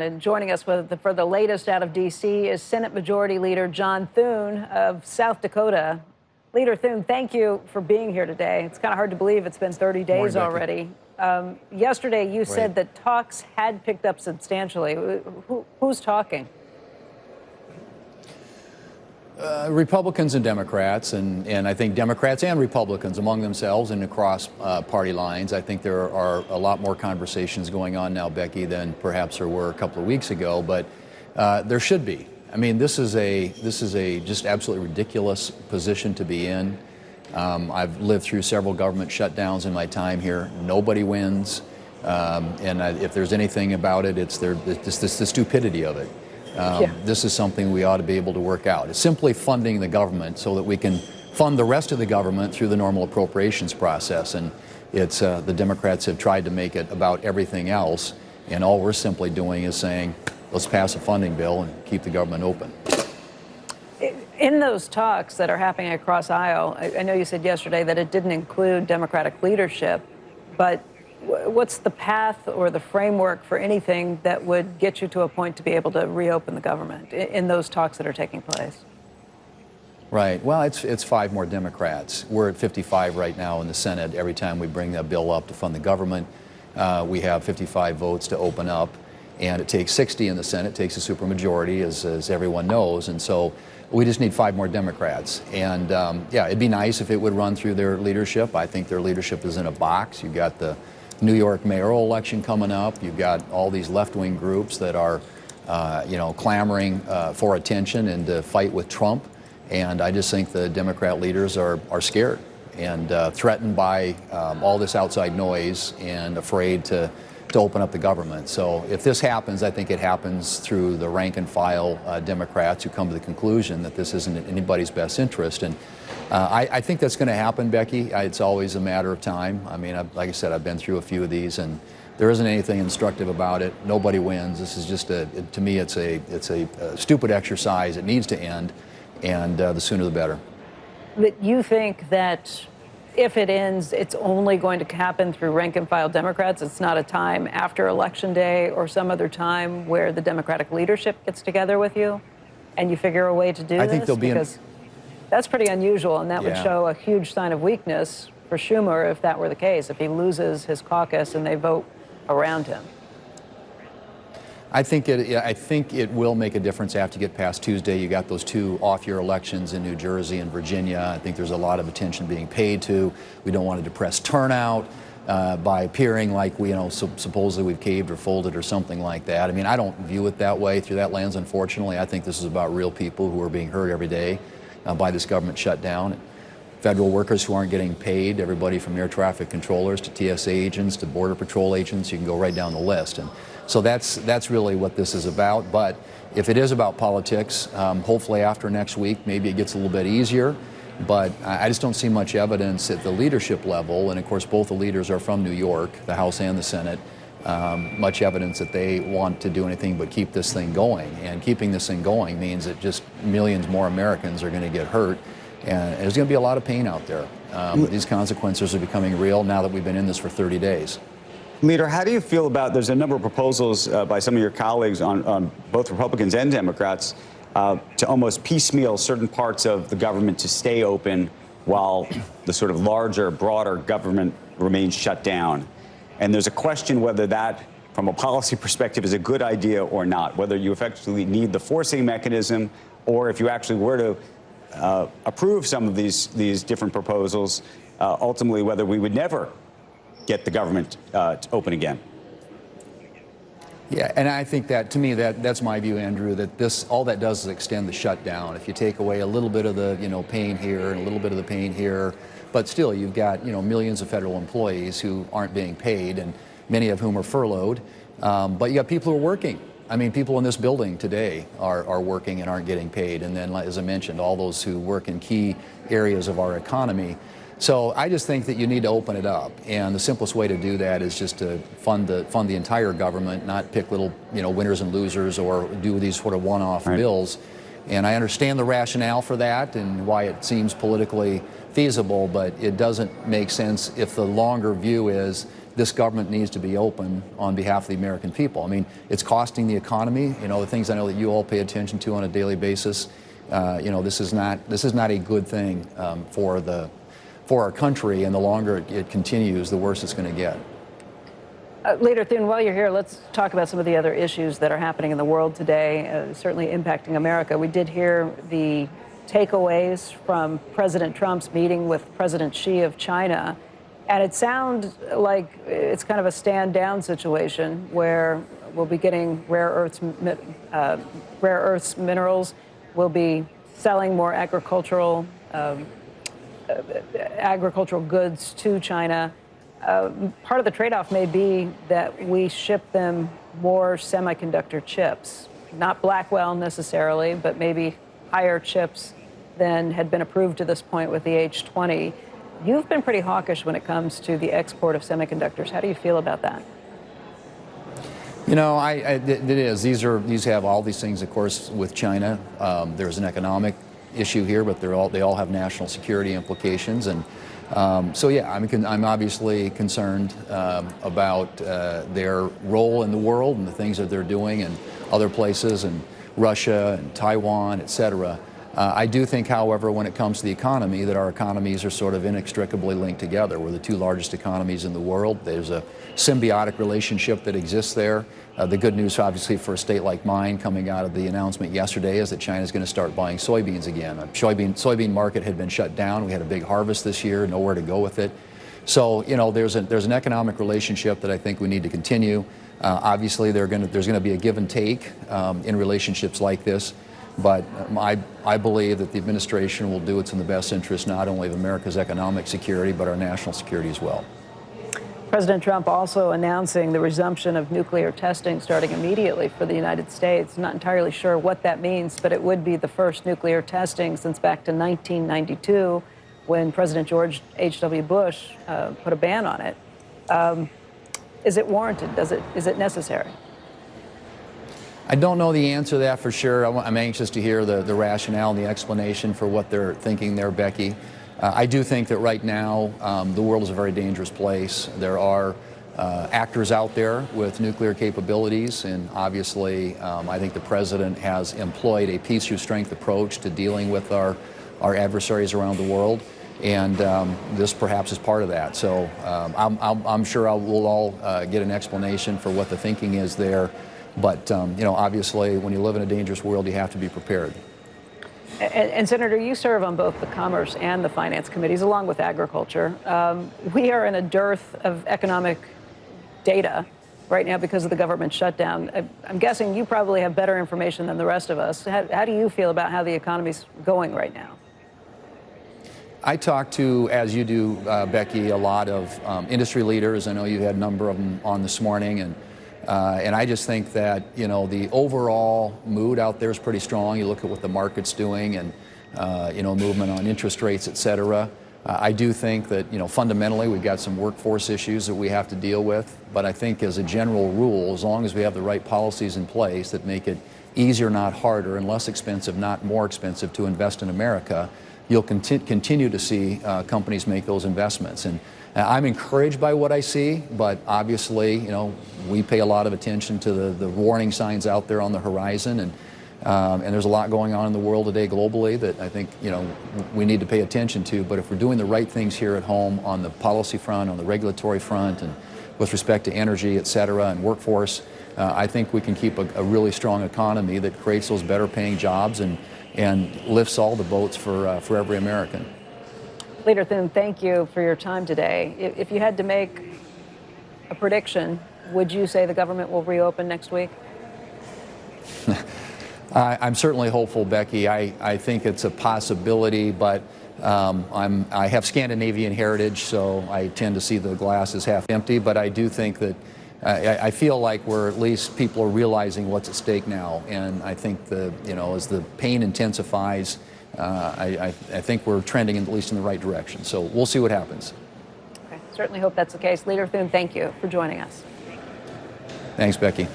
And joining us for the latest out of D.C. is Senate Majority Leader John Thune of South Dakota. Leader Thune, thank you for being here today. It's kind of hard to believe it's been 30 days already. Yesterday, you said that talks had picked up substantially. Who's talking? Republicans and Democrats, and I think Democrats and Republicans among themselves and across party lines. I think there are a lot more conversations going on now, Becky, than perhaps there were a couple of weeks ago, but there should be. I mean, this is a just absolutely ridiculous position to be in. I've lived through several government shutdowns in my time here. Nobody wins, and if there's anything about it, it's the stupidity of it. This is something we ought to be able to work out. It's simply funding the government so that we can fund the rest of the government through the normal appropriations process. And it's the Democrats have tried to make it about everything else, and all we're simply doing is saying, let's pass a funding bill and keep the government open. In those talks that are happening across aisle, I know you said yesterday that it didn't include Democratic leadership, but what's the path or the framework for anything that would get you to a point to be able to reopen the government in those talks that are taking place? Right. Well, it's 5 more Democrats. We're at 55 right now in the Senate. Every time we bring that bill up to fund the government, we have 55 votes to open up, and it takes 60 in the Senate. It takes a supermajority, as everyone knows, and so we just need 5 more Democrats. And yeah, it'd be nice if it would run through their leadership. I think their leadership is in a box. You've got the New York mayoral election coming up. You've got all these left-wing groups that are, clamoring for attention and to fight with Trump. And I just think the Democrat leaders are scared and threatened by all this outside noise and afraid to open up the government. So if this happens, I think it happens through the rank and file Democrats who come to the conclusion that this isn't in anybody's best interest. And I think that's going to happen, Becky. It's always a matter of time. I mean, like I said, I've been through a few of these, and there isn't anything instructive about it. Nobody wins. This is just to me, it's a stupid exercise. It needs to end, and the sooner the better. But you think that if it ends, it's only going to happen through rank and file Democrats? It's not a time after Election Day or some other time where the Democratic leadership gets together with you and you figure a way to do this? I think there'll be that's pretty unusual, and that would show a huge sign of weakness for Schumer if that were the case, if he loses his caucus and they vote around him. I think it will make a difference after you get past Tuesday. You got those 2 off-year elections in New Jersey and Virginia. I think there's a lot of attention being paid to. We don't want to depress turnout by appearing like supposedly we've caved or folded or something like that. I mean, I don't view it that way through that lens, unfortunately. I think this is about real people who are being hurt every day by this government shutdown. Federal workers who aren't getting paid, everybody from air traffic controllers to TSA agents to Border Patrol agents, you can go right down the list. And so that's really what this is about. But if it is about politics, hopefully after next week, maybe it gets a little bit easier. But I just don't see much evidence at the leadership level, and of course both the leaders are from New York, the House and the Senate, much evidence that they want to do anything but keep this thing going. And keeping this thing going means that just millions more Americans are going to get hurt. And there's going to be a lot of pain out there. These consequences are becoming real now that we've been in this for 30 days. Leader, how do you feel about, there's a number of proposals by some of your colleagues on both Republicans and Democrats to almost piecemeal certain parts of the government to stay open while the sort of larger, broader government remains shut down. And there's a question whether that, from a policy perspective, is a good idea or not, whether you effectively need the forcing mechanism, or if you actually were to approve some of these different proposals, ultimately whether we would never get the government to open again. Yeah, and I think that, to me, that's my view, Andrew, that all that does is extend the shutdown. If you take away a little bit of the pain here and a little bit of the pain here, but still you've got millions of federal employees who aren't being paid, and many of whom are furloughed. But you got people who are working. I mean, people in this building today are working and aren't getting paid. And then, as I mentioned, all those who work in key areas of our economy. So I just think that you need to open it up, and the simplest way to do that is just to fund the entire government, not pick little winners and losers or do these sort of one-off bills. And I understand the rationale for that and why it seems politically feasible, but it doesn't make sense if the longer view is this government needs to be open on behalf of the American people. I mean, it's costing the economy. You know, the things I know that you all pay attention to on a daily basis. You know, this is not a good thing for our country, and the longer it continues, the worse it's going to get. Leader Thune, while you're here, let's talk about some of the other issues that are happening in the world today, certainly impacting America. We did hear the takeaways from President Trump's meeting with President Xi of China, and it sounds like it's kind of a stand-down situation where we'll be getting rare earths minerals, we'll be selling more agricultural goods to China. Part of the trade-off may be that we ship them more semiconductor chips, not Blackwell necessarily, but maybe higher chips than had been approved to this point with the H-20. You've been pretty hawkish when it comes to the export of semiconductors. How do you feel about that? You know, it is. These have all these things, of course, with China. There's an economic issue here, but they all have national security implications, and so yeah, I'm obviously concerned about their role in the world and the things that they're doing in other places, and Russia and Taiwan, etc. I do think, however, when it comes to the economy, that our economies are sort of inextricably linked together. We're the two largest economies in the world. There's a symbiotic relationship that exists there. The good news, obviously, for a state like mine, coming out of the announcement yesterday, is that China's going to start buying soybeans again. The soybean market had been shut down. We had a big harvest this year, nowhere to go with it. So, you know, there's an economic relationship that I think we need to continue. Obviously, there's going to be a give and take in relationships like this. But I believe that the administration will do what's in the best interest not only of America's economic security, but our national security as well. President Trump also announcing the resumption of nuclear testing starting immediately for the United States. Not entirely sure what that means, but it would be the first nuclear testing since back to 1992 when President George H.W. Bush put a ban on it. Is it warranted? Is it necessary? I don't know the answer to that for sure. I'm anxious to hear the rationale and the explanation for what they're thinking there, Becky. I do think that right now the world is a very dangerous place. There are actors out there with nuclear capabilities, and obviously I think the president has employed a peace through strength approach to dealing with our adversaries around the world, and this perhaps is part of that. So I'm sure we'll all get an explanation for what the thinking is there. But, you know, obviously, when you live in a dangerous world, you have to be prepared. And Senator, you serve on both the Commerce and the Finance Committees, along with Agriculture. We are in a dearth of economic data right now because of the government shutdown. I'm guessing you probably have better information than the rest of us. How do you feel about how the economy's going right now? I talk to, as you do, Becky, a lot of industry leaders. I know you had a number of them on this morning, and I just think that, you know, the overall mood out there is pretty strong. You look at what the market's doing, and you know, movement on interest rates, et cetera. I do think that, you know, fundamentally we've got some workforce issues that we have to deal with. But I think as a general rule, as long as we have the right policies in place that make it easier, not harder, and less expensive, not more expensive to invest in America, you'll continue to see companies make those investments. And I'm encouraged by what I see, but obviously, you know, we pay a lot of attention to the warning signs out there on the horizon, and there's a lot going on in the world today globally that I think, you know, we need to pay attention to. But if we're doing the right things here at home on the policy front, on the regulatory front, and with respect to energy, et cetera, and workforce, I think we can keep a really strong economy that creates those better paying jobs and lifts all the boats for every American. Leader Thune, thank you for your time today. If you had to make a prediction, would you say the government will reopen next week? I'm certainly hopeful, Becky. I think it's a possibility, but I have Scandinavian heritage, so I tend to see the glass as half empty. But I do think that I feel like at least people are realizing what's at stake now, and I think as the pain intensifies, I think we're trending at least in the right direction. So we'll see what happens. Okay. Certainly hope that's the case. Leader Thune, thank you for joining us. Thanks, Becky.